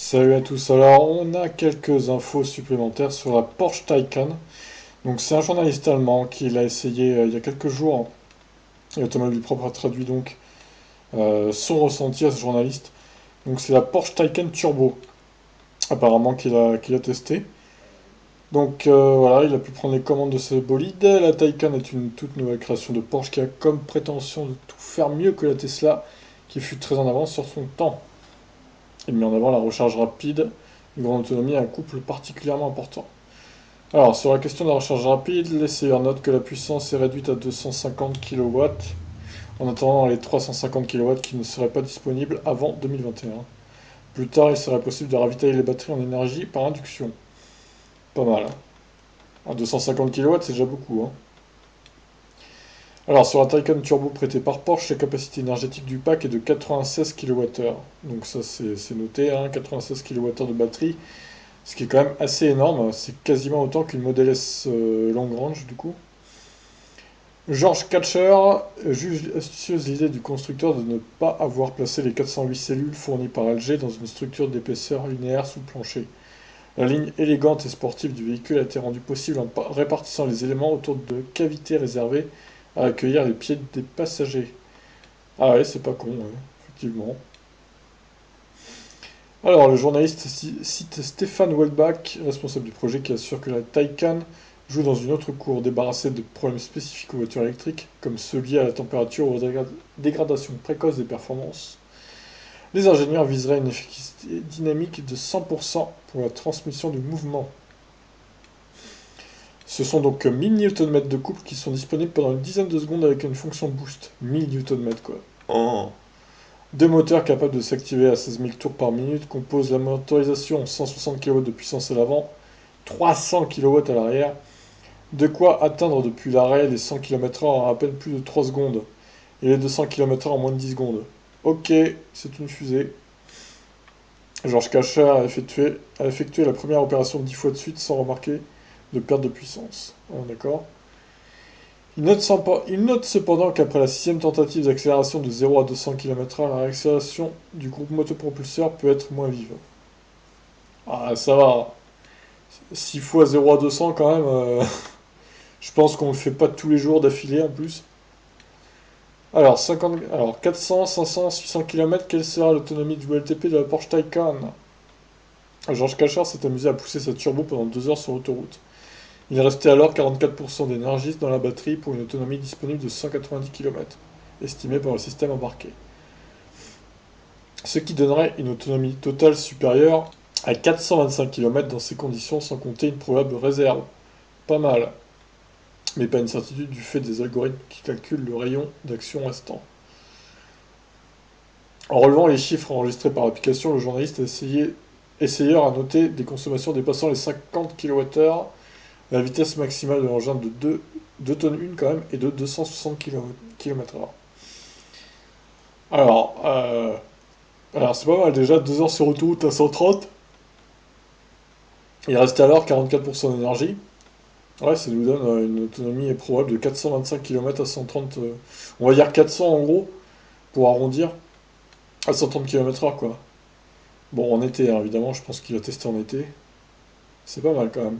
Salut à tous, alors on a quelques infos supplémentaires sur la Porsche Taycan. Donc c'est un journaliste allemand qui l'a essayé il y a quelques jours, et Automobile Propre a traduit donc son ressenti à ce journaliste. Donc c'est la Porsche Taycan Turbo, apparemment qu'il a testé. Donc voilà, il a pu prendre les commandes de ce bolide. La Taycan est une toute nouvelle création de Porsche qui a comme prétention de tout faire mieux que la Tesla, qui fut très en avance sur son temps. Il met en avant la recharge rapide, une grande autonomie et un couple particulièrement important. Alors, sur la question de la recharge rapide, l'essayeur note que la puissance est réduite à 250 kW, en attendant les 350 kW qui ne seraient pas disponibles avant 2021. Plus tard, il serait possible de ravitailler les batteries en énergie par induction. Pas mal, hein. À 250 kW, c'est déjà beaucoup, hein. Alors, sur la Taycan Turbo prêtée par Porsche, la capacité énergétique du pack est de 96 kWh. Donc ça, c'est noté, hein, 96 kWh de batterie, ce qui est quand même assez énorme. C'est quasiment autant qu'une Model S long range, du coup. George Catcher juge astucieuse l'idée du constructeur de ne pas avoir placé les 408 cellules fournies par LG dans une structure d'épaisseur linéaire sous le plancher. La ligne élégante et sportive du véhicule a été rendue possible en répartissant les éléments autour de cavités réservées à accueillir les pieds des passagers. Ah ouais, c'est pas con, ouais, effectivement. Alors, le journaliste cite Stéphane Welbach, responsable du projet, qui assure que la Taycan joue dans une autre cour, débarrassée de problèmes spécifiques aux voitures électriques, comme ceux liés à la température ou aux dégradations précoces des performances. Les ingénieurs viseraient une efficacité dynamique de 100% pour la transmission du mouvement. Ce sont donc 1000 Nm de couple qui sont disponibles pendant une dizaine de secondes avec une fonction boost. 1000 Nm quoi. Oh. Deux moteurs capables de s'activer à 16 000 tours par minute composent la motorisation 160 kW de puissance à l'avant, 300 kW à l'arrière, de quoi atteindre depuis l'arrêt les 100 km/h en à peine plus de 3 secondes, et les 200 km/h en moins de 10 secondes. Ok, c'est une fusée. Georges Cacher a effectué la première opération 10 fois de suite sans remarquer de perte de puissance. Ah, d'accord. Il note cependant qu'après la sixième tentative d'accélération de 0 à 200 km/h, la réaccélération du groupe motopropulseur peut être moins vive. Ah, ça va. 6 fois 0 à 200 quand même, je pense qu'on le fait pas tous les jours d'affilée en plus. Alors 400, 500, 600 km, quelle sera l'autonomie du WLTP de la Porsche Taycan? Georges Cachard s'est amusé à pousser sa turbo pendant 2 heures sur autoroute. Il restait alors 44% d'énergie dans la batterie pour une autonomie disponible de 190 km, estimée par le système embarqué. Ce qui donnerait une autonomie totale supérieure à 425 km dans ces conditions sans compter une probable réserve. Pas mal, mais pas une certitude du fait des algorithmes qui calculent le rayon d'action restant. En relevant les chiffres enregistrés par l'application, le journaliste essayeur a noté des consommations dépassant les 50 kWh, la vitesse maximale de l'engin de 2 tonnes 1 quand même est de 260 km/h. Alors, alors c'est pas mal déjà, 2 heures sur autoroute à 130. Il restait alors 44% d'énergie. Ouais, ça nous donne une autonomie probable de 425 km à 130. On va dire 400 en gros, pour arrondir, à 130 km/h quoi. Bon, en été, hein, évidemment, je pense qu'il a testé en été. C'est pas mal quand même.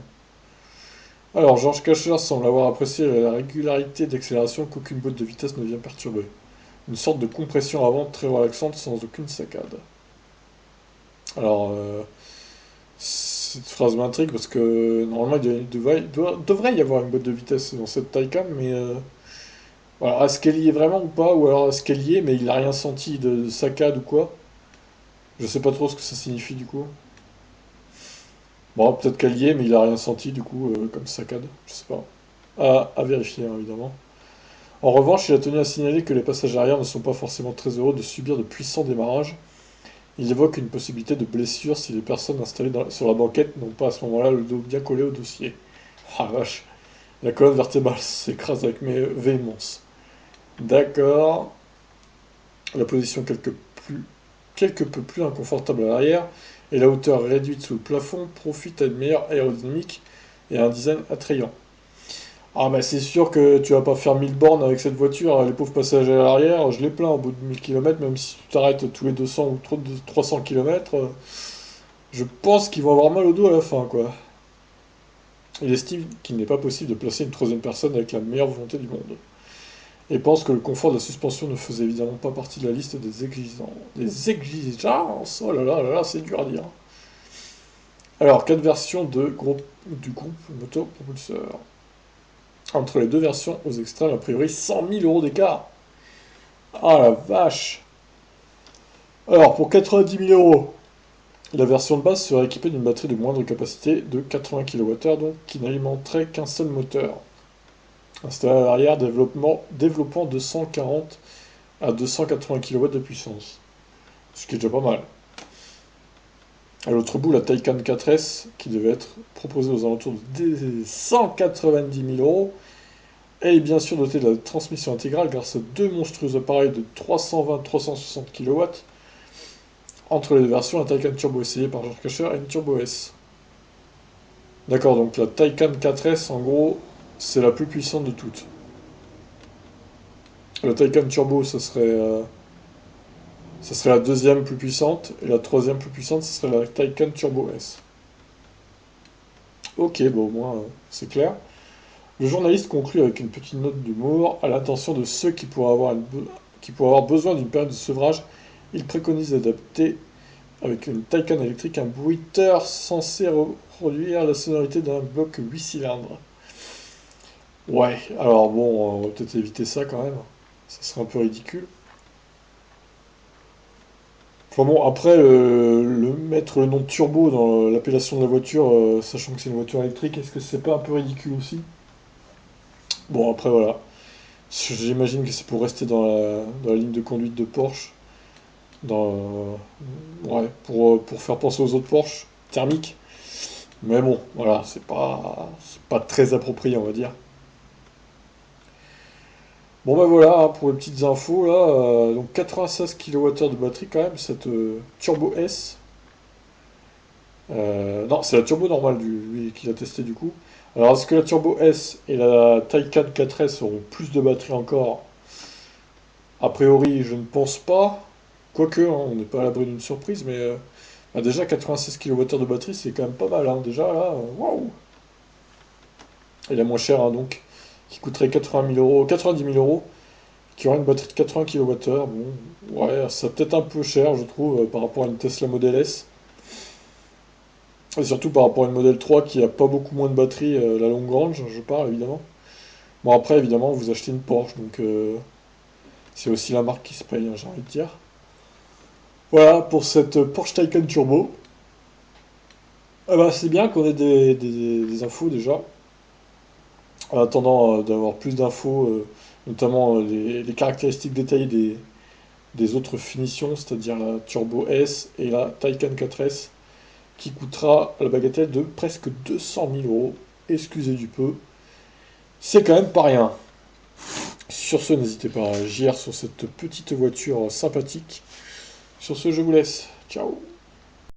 Alors, Georges Cacher semble avoir apprécié la régularité d'accélération qu'aucune boîte de vitesse ne vient perturber. Une sorte de compression avant très relaxante sans aucune saccade. Alors, cette phrase m'intrigue parce que normalement devrait y avoir une boîte de vitesse dans cette Taycan, mais voilà, est-ce qu'elle y est vraiment ou pas, ou alors est-ce qu'elle y est mais il n'a rien senti de saccade ou quoi? Je sais pas trop ce que ça signifie du coup. Bon, peut-être qu'elle y est mais il a rien senti du coup comme saccade, je sais pas. À vérifier hein, évidemment. En revanche, il a tenu à signaler que les passagers arrière ne sont pas forcément très heureux de subir de puissants démarrages. Il évoque une possibilité de blessure si les personnes installées sur la banquette n'ont pas à ce moment-là le dos bien collé au dossier. Ah la vache, la colonne vertébrale s'écrase avec mes véhémence. D'accord. La position quelque peu plus inconfortable à l'arrière et la hauteur réduite sous le plafond profitent à une meilleure aérodynamique et à un design attrayant. Ah bah c'est sûr que tu vas pas faire 1000 bornes avec cette voiture, les pauvres passagers à l'arrière, je les plains au bout de 1000 km, même si tu t'arrêtes tous les 200 ou 300 km. Je pense qu'ils vont avoir mal au dos à la fin, quoi. Il estime qu'il n'est pas possible de placer une troisième personne avec la meilleure volonté du monde. Et pense que le confort de la suspension ne faisait évidemment pas partie de la liste des exigences. Des exigences. Oh là là, c'est dur à dire. Alors, quatre versions du groupe motopropulseur. Entre les deux versions aux extrêmes, a priori 100 000 euros d'écart. Ah la vache. Alors, pour 90 000 euros, la version de base serait équipée d'une batterie de moindre capacité de 80 kWh, donc qui n'alimenterait qu'un seul moteur. Installé à l'arrière, développant de 140 à 280 kW de puissance. Ce qui est déjà pas mal. À l'autre bout, la Taycan 4S, qui devait être proposée aux alentours de 190 000 euros, est bien sûr dotée de la transmission intégrale grâce à deux monstrueux appareils de 320-360 kW. Entre les deux versions, un Taycan Turbo essayé par George Kasher et une Turbo S. D'accord, donc la Taycan 4S, en gros, c'est la plus puissante de toutes. La Taycan Turbo, ça serait la deuxième plus puissante, et la troisième plus puissante, ce serait la Taycan Turbo S. Ok, bon, au moins, c'est clair. Le journaliste conclut avec une petite note d'humour. À l'attention de ceux qui pourraient avoir besoin d'une période de sevrage, il préconise d'adapter avec une Taycan électrique un bruiteur censé reproduire la sonorité d'un bloc 8 cylindres. Ouais, alors bon, on va peut-être éviter ça quand même. Ça serait un peu ridicule. Enfin bon, après, mettre le nom de turbo dans l'appellation de la voiture, sachant que c'est une voiture électrique, est-ce que c'est pas un peu ridicule aussi? Bon, après voilà. J'imagine que c'est pour rester dans la ligne de conduite de Porsche. Ouais, pour faire penser aux autres Porsche thermiques. Mais bon, voilà, c'est pas très approprié, on va dire. Bon ben voilà, hein, pour les petites infos là, donc 96 kWh de batterie quand même, cette Turbo S. Non, c'est la Turbo normale lui qu'il a testé du coup. Alors est-ce que la Turbo S et la Taycan 4S auront plus de batterie encore? A priori, je ne pense pas. Quoique, hein, on n'est pas à l'abri d'une surprise, mais bah déjà 96 kWh de batterie, c'est quand même pas mal, hein. Déjà là, waouh! Et la moins chère, hein, donc, qui coûterait 80 000 euros, 90 000 euros, qui aurait une batterie de 80 kWh. Bon, ouais, c'est peut-être un peu cher, je trouve, par rapport à une Tesla Model S. Et surtout par rapport à une Model 3 qui a pas beaucoup moins de batterie, la longue range, je parle évidemment. Bon, après, évidemment, vous achetez une Porsche, donc c'est aussi la marque qui se paye, hein, j'ai envie de dire. Voilà pour cette Porsche Taycan Turbo. Ah bah, c'est bien qu'on ait des infos déjà. En attendant d'avoir plus d'infos, notamment les caractéristiques détaillées des autres finitions, c'est-à-dire la Turbo S et la Taycan 4S, qui coûtera la bagatelle de presque 200 000 euros. Excusez du peu. C'est quand même pas rien. Sur ce, n'hésitez pas à agir sur cette petite voiture sympathique. Sur ce, je vous laisse. Ciao.